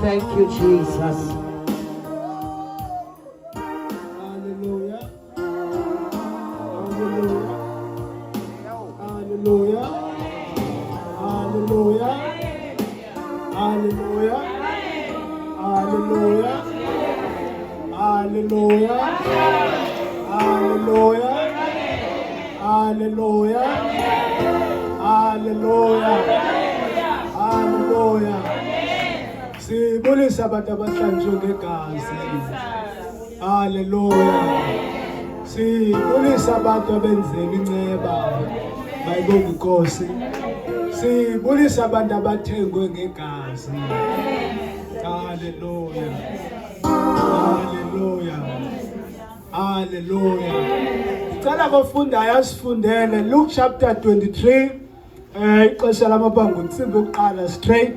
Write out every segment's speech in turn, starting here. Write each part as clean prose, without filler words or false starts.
Thank you, Jesus. Hallelujah. Hallelujah. Hallelujah. Hallelujah. Hallelujah. Hallelujah. Hallelujah. Hallelujah. Hallelujah. Hallelujah. Sibulisa abantu abahlanjwe ngegazi. Hallelujah. Sibulisa abantu abenzela inceba. Bayibonga inkosi. Sibulisa abantu abathengwe ngegazi. Hallelujah. Hallelujah. Hallelujah. Ngicela abafundayo asifundele Luke chapter 23. Ixesha lamabanga insimbi yokuqala straight.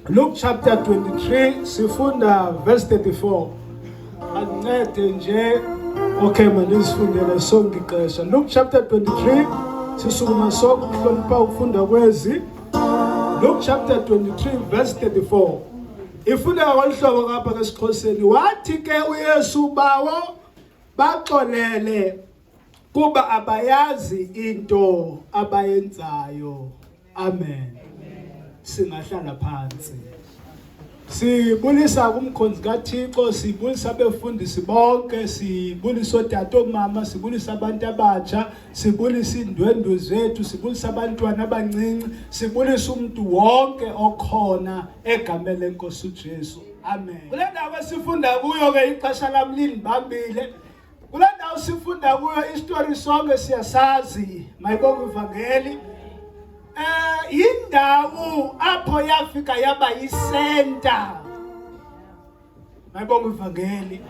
Luke chapter 23 sifunda verse 34. Ancede nje okay manje sifundele sonke ixesha. Luke chapter 23 sisukuma sonke ukuhlonipha ukufunda kwezi. Luke chapter 23 verse 34. Ifunda ngolhlobo kapha ngesiXhoseni. Wathi ke uYesu bawo baxolele kuba abayazi into abayenzayo. Amen. Singahlala phansi. Sibulisa kumkhonzi kaThixo, sibulisa abefundisi bonke, sibulisa odade omama, sibulisa abantu abatsha, sibulisa indwendwe zethu, sibulisa abantwana abancinci, sibulisa umuntu wonke okhona egameni lenkosi uJesu. Amen. Kule ndawo sifunda kuyo ke ixesha lami linibambile. Kule ndawo sifunda kuyo istory sonke siyasazi, mayibonge ivangeli. Indawo apho yafika yaba yisenta. Mayibonge ivangeli.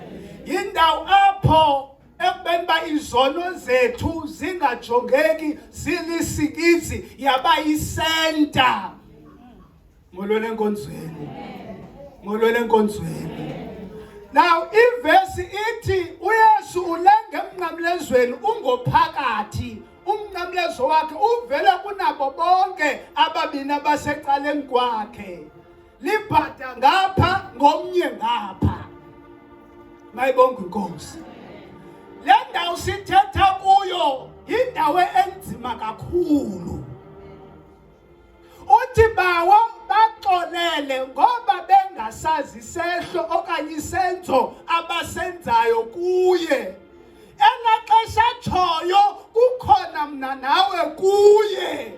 Indawo apho ekubeni ba izono zethu zingajongeki zilisikizi yaba yisenta. Molweni enkonzweni. Molweni enkonzweni. Now iverse ithi uYesu ulenge emnqamlezweni ungophakathi. Umnqamlezo wakhe uvele kunabo bonke ababini abasecaleni kwakhe. Libhada ngapha ngomnye ngapha. Mayibonge inkosi. Le ndawo sithetha kuyo indawo enzima kakhulu. Uthi bawo baxolele ngoba bengasazi isehlo okanye isenzo abasenzayo kuye. Elaxesha tshoyo kukhona mna nawe kuye.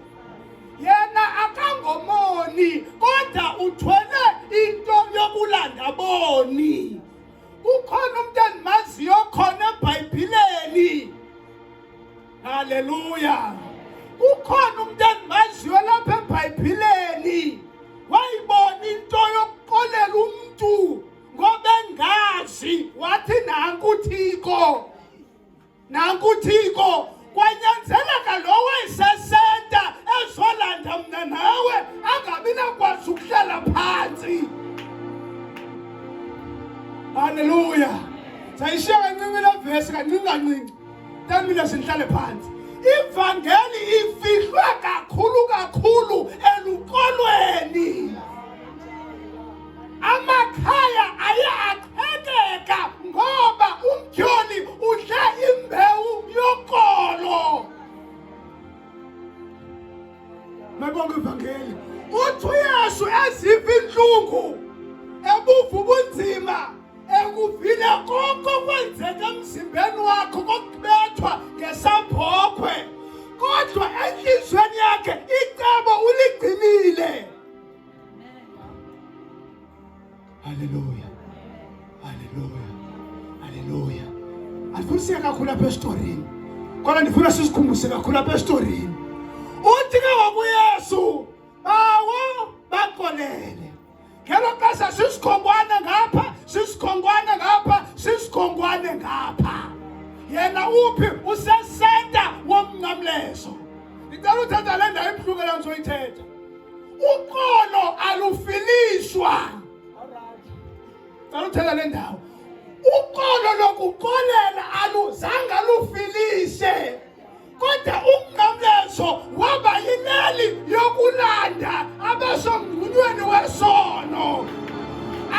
Yena akangomoni kodwa uthwele into yokulanda boni. Ukhona umuntu endimaziyo khona eBhayibhileni. Hallelujah. Ukhona umuntu endimaziyo lapha eBhayibhileni. Wayibona into yokuxolela umuntu ngoba engazi wathi nanku Thixo. Nanku Thixo kwanyanzeleka lo wayesesenta ezolanda mna nawe angabi nakwazi ukuhlala phansi. Hallelujah. Sayishiya kancinci le verse kancinci. Tani mina sihlale phansi. Ivangeli ifihlwe kakhulu elukolweni. Amakhaya ayaqhekeka ngoba umtyholi udle imbewu yokolo. Mayibonge ivangeli. Uthi uYesu eziva inhlungu, ebuva ubunzima, ekuvile konke kwenzeka emzimbeni wakhe kokubethwa ngesabhokhwe. Kodwa enhlizweni yakhe icebo uligcinile. Hallelujah. Hallelujah. Hallelujah. Alifundise kakhulu apha estorini. kodwa ndifuna sisikhumbuse kakhulu apha esitorini. Uthi ke ngokuYesu bawo bakolele. Ngelo xesha sisikhongwane ngapha, sisikhongwane ngapha, sisikhongwane ngapha. Yena uphi usesenta womnqamlezo. Ngicela uthatha le ndawo ebuhlungu la ngizoyithetha. Uqolo alufilishwa. Ngicela uthatha le ndawo. Uqolo lokuqolela aluzange lufilishe. Kodwa umnqamlezo waba yineli yokulanda abasomngcunweni wesono.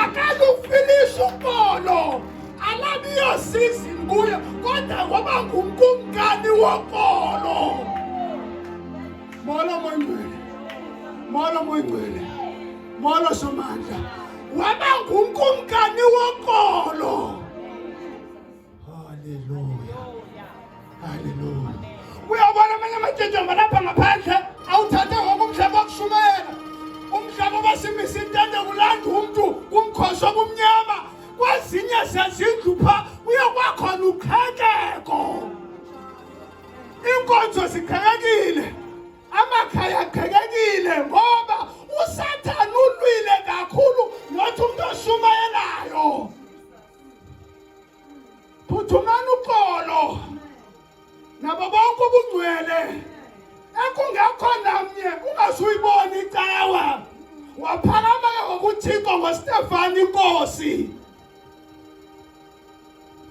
Akalufilisha uqolo. Alabiyosiza nguye kodwa kwaba ngumkumkani woqolo. Mola moyingcwele. Mola moyingcwele. Mola somandla. Waba ngumkumkani woqolo. Hallelujah. Hallelujah. Uyabona amanye amatshejamba lapha ngaphandle awuthathe ngokumhlaba wokushumayela. Umhlaba basimisa intende kulanda umuntu kumkhosi obumnyama. Kwezinye sezindlu pha uyakwakhona uqhekeko. Inkonzo ziqhekekile. Amakhaya aqhekekile ngoba uSathane ulwile kakhulu nothi umuntu oshumayelayo. Phuthumani uqolo. Nabo bonke ubungcwele. Ekungekho namnye ungazuyibona icawa. Waphakama ngokuthixo ngoStefani inkosi.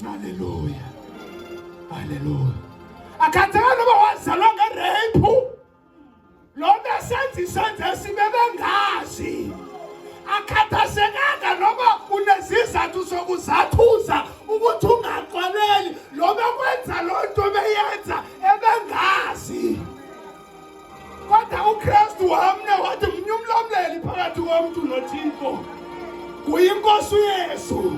Hallelujah. Hallelujah. Akhatheka noba wazalwa ngereyiphu. Lona senza isenzo esibe bengazi. Akhathasekanga noba unezizathu zokuzathuza ukuthi ungaqoleli noma kwenza lonto beyenza ebengazi. Kodwa uKristu wamna wathi mnyumlomleli phakathi komuntu noThixo. Kuyinkosi uYesu.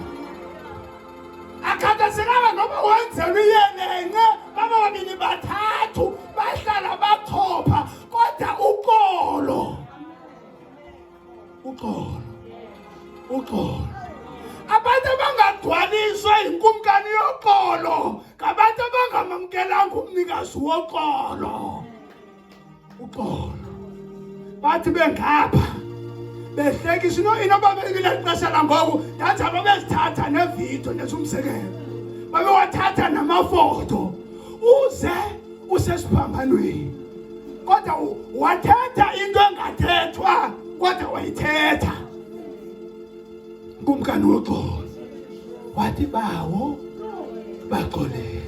Akhathasekanga noba wenzelwe iyenenye baba babili bathathu bahlala bachopha kodwa uqolo. Uqolo. Uqolo. Abantu abangagcwaliswa inkumkani yoqolo, ngabantu abangamamkelanga umnikazi woqolo. Uqolo. Bathi bengapha behlekisa inoba bekile xesha langoku ndathi ababezithatha nevidiyo nesumsekelo. Babe wathatha namafoto. Uze usesiphambanweni. Kodwa wathetha into engathethwa kodwa wayithetha. Kumkani woqolo. Wathi bawo baqolele.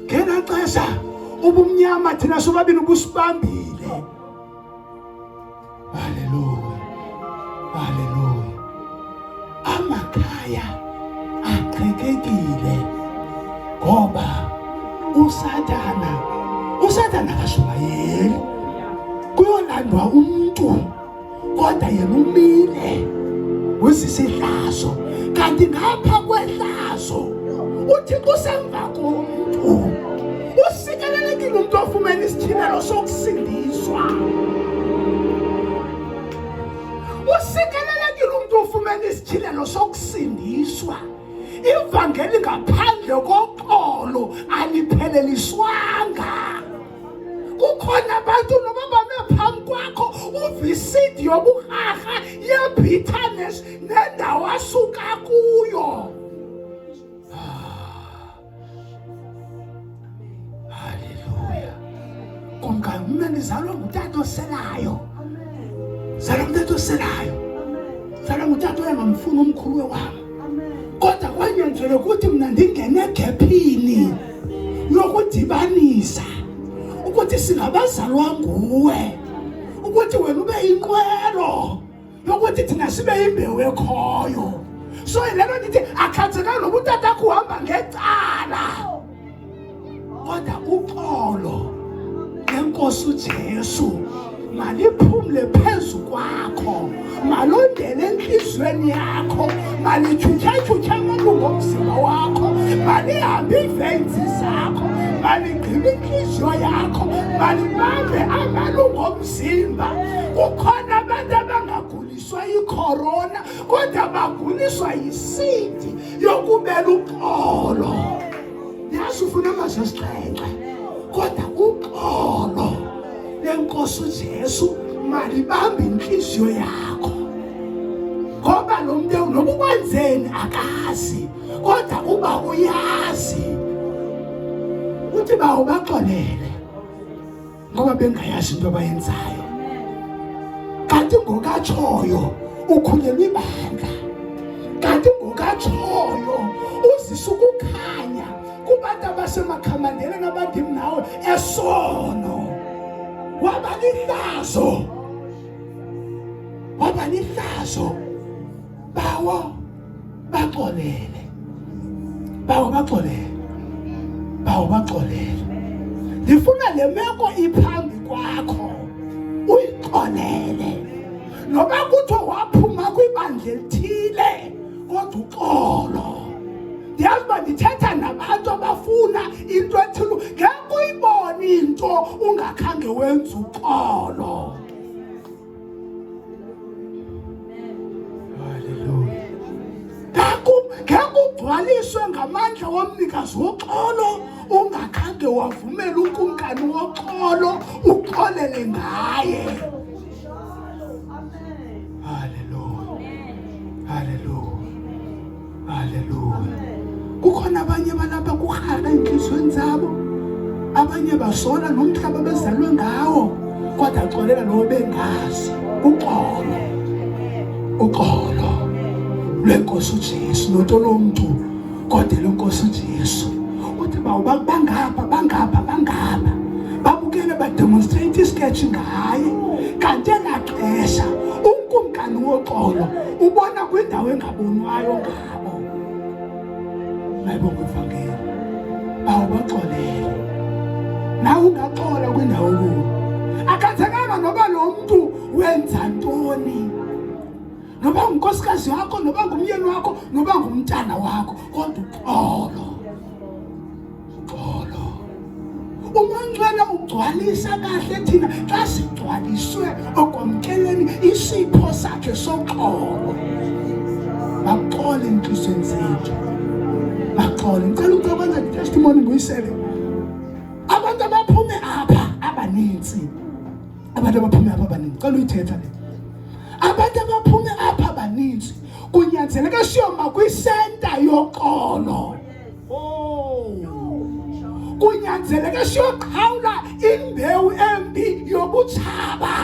Ngena xesha ubumnyama thina sobabini ubusibambile. Hallelujah. Hallelujah. Amakhaya aqhekekile ngoba uSathane akashumayeli. Kuyolandwa umuntu kodwa yena umile wesihlazo. Kanti ngapha kwehlazo uThixo usemva komuntu. Usikelelekile umuntu ofumene isithibelo sokusindiswa. Usikelelekile umuntu ofumene isithibelo sokusindiswa. Ivangeli ngaphandle koqolo alipheleliswanga. Kukhona abantu noma bame phambi kwakho uvisidi yobuhaha yebitterness nendawo asuka kuyo. Hallelujah. Kumkani mina ndizalwa ngutata oselayo. Zalwa ngutata oselayo. Zalwa ngutata oyangamfuni umkhuluwe wami. Kodwa kwanyanzeleka ukuthi mina ndingene egephini yokudibanisa ukuthi singabazalwa nguwe, ukuthi wena ube inqwelo yokuthi thina sibe imbewu ekhoyo. So lelo ndithi akhathekanga noba utata akho uhamba ngecala, kodwa uqolo lenkosi uJesu maliphumle phezu kwakho, malondele enhlizweni yakho, malichuchachucha amalungu omzimba wakho, malihambe iveins zakho, maligqibe inhliziyo yakho, malibambe amalungu omzimba. Kukhona abantu abangaguliswa yicorona kodwa baguliswa yisindi yokubela uqolo. Asifuna amazwi asixhenxe kodwa uxolo lenkosi uJesu malibambe inhliziyo yakho. Ngoba lo muntu noba ukwenzeni akazi kodwa uba uyazi uthi bawubaxolele ngoba bengayazi into abayenzayo. Kanti ngokatshoyo ukhulelwe ibandla, kanti ngokatshoyo uzisa ukukhanya kubantu abasemakhamandela nabantu nawe esono. Waba lihlazo bawo baxolele. Ndifuna le meko iphambi kwakho uyixolele. Noba kuthiwa waphuma kwibandla elithile kodwa uxolo. Ndiyazi uba ndithetha nabantu abafuna into ethile, ngeke uyibone into ungakhange wenze uxolo. Haleluya. Ngeke ugcwaliswe ngamandla womnikazi woxolo ungakhange wavumela ukumkani woxolo uxolele ngaye. Haleluya. Kukhona abanye balapha kuhaka enhlizweni zabo, abanye basola nomhlaba bezalwe ngawo kodwa axolela lo bengazi. Uxolo lwenkosi uJesu noto lomuntu kodwa lenkosi uJesu uthi bangapha babukele bademonstrate isketch ngaye. Kanti elaxesha ukumkani woxolo ubona kwindawo engabonwayo ngabo. Mayibonge ivangeli bawubaxolele nawe ungaxola kwindawo kuyo. Akhathekanga noba lo muntu wenza ntoni, noba ngunkosikazi wakho, noba ngumyeni wakho, noba ngumntana wakho, kodwa uxolo. Umanxele ugcwalisa kahle thina xa sigcwaliswe okwamkeleni isipho sakhe soxolo. Baxole enhlizweni zethu. Ngicela ukwenza i-testimony nguyisele. Abantu abaphume apha abaninzi. Ngicela uyithetha le. Abantu abaphume apha abaninzi kunyanzeleke siyoma kwisenta yoxolo. Kunyanzeleke siyoqhawula imbewu embi yobutshaba.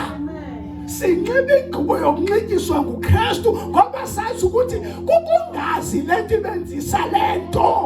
Sinxibe ingubo yokunxityiswa nguKristu ngoba sazi ukuthi kukungazi lento ibenzisa lento.